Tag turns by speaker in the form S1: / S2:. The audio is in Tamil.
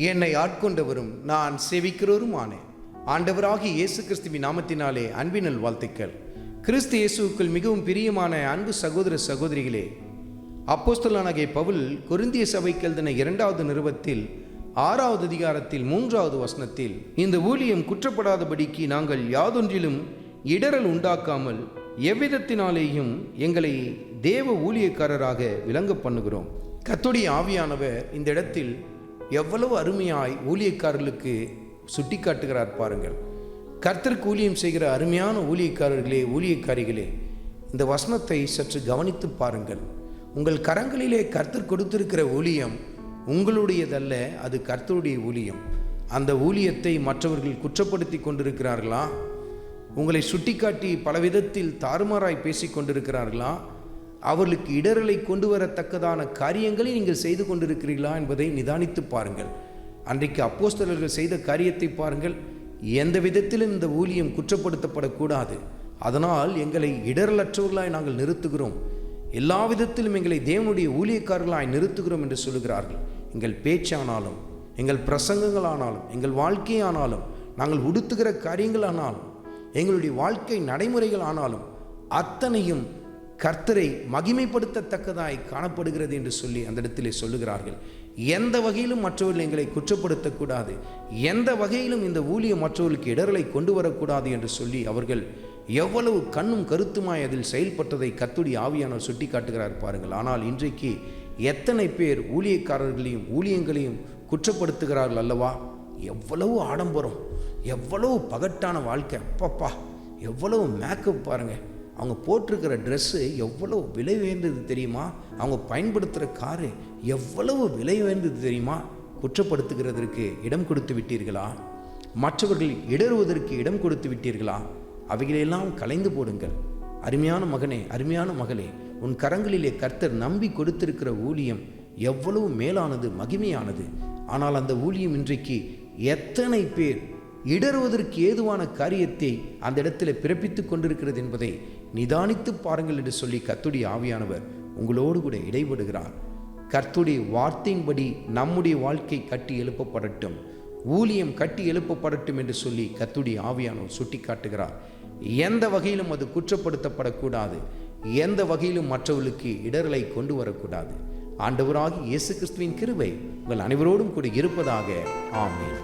S1: என்னை ஆட்கொண்டவரும் நான் சேவிக்கிறவருமானேன். ஆண்டவராகிய இயேசு கிறிஸ்துவின் நாமத்தினாலே அன்பினல் வாழ்த்துக்கள். கிறிஸ்து இயேசுவுக்குள் மிகவும் பிரியமான அன்பு சகோதர சகோதரிகளே, அப்போஸ்தலனாகிய பவுல் கொரிந்திய சபைக்கு எழுதின 2வது நிருபத்தில் 6வது அதிகாரத்தில் 3வது வசனத்தில், இந்த ஊழியம் குற்றப்படாதபடிக்கு நாங்கள் யாதொன்றிலும் இடரல் உண்டாக்காமல் எவ்விதத்தினாலேயும் எங்களை தேவ ஊழியக்காரராக விளங்க பண்ணுகிறோம். கர்த்தருடைய ஆவியானவர் இந்த இடத்தில் எவ்வளவு அருமையாய் ஊழியக்காரர்களுக்கு சுட்டி காட்டுகிறார் பாருங்கள். கர்த்தருக்கு ஊழியம் செய்கிற அருமையான ஊழியக்காரர்களே, ஊழியக்காரிகளே, இந்த வசனத்தை சற்று கவனித்து பாருங்கள். உங்கள் கரங்களிலே கர்த்தர் கொடுத்திருக்கிற ஊழியம் உங்களுடையதல்ல, அது கர்த்தருடைய ஊழியம். அந்த ஊழியத்தை மற்றவர்கள் குற்றப்படுத்தி கொண்டிருக்கிறார்களா? உங்களை சுட்டிக்காட்டி பலவிதத்தில் தாறுமாறாய் பேசி கொண்டிருக்கிறார்களா? அவர்களுக்கு இடரலை கொண்டு வரத்தக்கதான காரியங்களை நீங்கள் செய்து கொண்டிருக்கிறீர்களா என்பதை நிதானித்து பாருங்கள். அன்றைக்கு அப்போஸ்தலர்கள் செய்த காரியத்தை பாருங்கள். எந்த விதத்திலும் இந்த ஊழியம் குற்றப்படுத்தப்படக்கூடாது, அதனால் எங்களை இடரலற்றவர்களாய் நாங்கள் நிறுத்துகிறோம், எல்லா விதத்திலும் எங்களை தேவனுடைய ஊழியக்காரர்களாய் நிறுத்துகிறோம் என்று சொல்லுகிறார்கள். எங்கள் பேச்சானாலும், எங்கள் பிரசங்கங்களானாலும், எங்கள் வாழ்க்கையானாலும், நாங்கள் உடுத்துகிற காரியங்களானாலும், எங்களுடைய வாழ்க்கை நடைமுறைகள் ஆனாலும் அத்தனையும் கர்த்தரை மகிமைப்படுத்தத்தக்கதாய் காணப்படுகிறது என்று சொல்லி அந்த இடத்திலே சொல்லுகிறார்கள். எந்த வகையிலும் மற்றவர்கள் எங்களை குற்றப்படுத்தக்கூடாது, எந்த வகையிலும் இந்த ஊழியம் மற்றவர்களுக்கு இடரலை கொண்டு வரக்கூடாது என்று சொல்லி அவர்கள் எவ்வளவு கண்ணும் கருத்துமாய் அதில் செயல்பட்டதை கர்த்தருடைய ஆவியானவர் சுட்டி காட்டுகிறார் பாருங்கள். ஆனால் இன்றைக்கு எத்தனை பேர் ஊழியக்காரர்களையும் ஊழியங்களையும் குற்றப்படுத்துகிறார்கள் அல்லவா? எவ்வளவு ஆடம்பரம், எவ்வளவு பகட்டான வாழ்க்கை, அப்பப்பா எவ்வளவு மேக்கப் பாருங்கள். அவங்க போட்டிருக்கிற ட்ரெஸ்ஸு எவ்வளவு விலை உயர்ந்தது தெரியுமா? அவங்க பயன்படுத்துகிற காரு எவ்வளவு விலை உயர்ந்தது தெரியுமா? குற்றப்படுத்துகிறதற்கு இடம் கொடுத்து விட்டீர்களா? மற்றவர்கள் இடறுவதற்கு இடம் கொடுத்து விட்டீர்களா? அவைகளெல்லாம் கலைந்து போடுங்கள். அருமையான மகனே, அருமையான மகளே, உன் கரங்களிலே கர்த்தர் நம்பி கொடுத்திருக்கிற ஊழியம் எவ்வளவு மேலானது, மகிமையானது. ஆனால் அந்த ஊழியம் இன்றைக்கு எத்தனை பேர் இடறுவதற்கு ஏதுவான காரியத்தை அந்த இடத்துல பிறப்பித்து கொண்டிருக்கிறது என்பதை நிதானித்து பாருங்கள் என்று சொல்லி கர்த்தருடைய ஆவியானவர் உங்களோடு கூட இடைபடுகிறார். கர்த்தருடைய வார்த்தையின்படி நம்முடைய வாழ்க்கை கட்டி எழுப்பப்படட்டும், ஊழியம் கட்டி எழுப்பப்படட்டும் என்று சொல்லி கர்த்தருடைய ஆவியானவர் சுட்டி காட்டுகிறார். எந்த வகையிலும் அது குற்றப்படுத்தப்படக்கூடாது, எந்த வகையிலும் மற்றவர்களுக்கு இடரலை கொண்டு வரக்கூடாது. ஆண்டவராகிய இயேசு கிறிஸ்துவின் கிருபை உங்கள் அனைவரோடும் கூட இருப்பதாக. ஆமென்.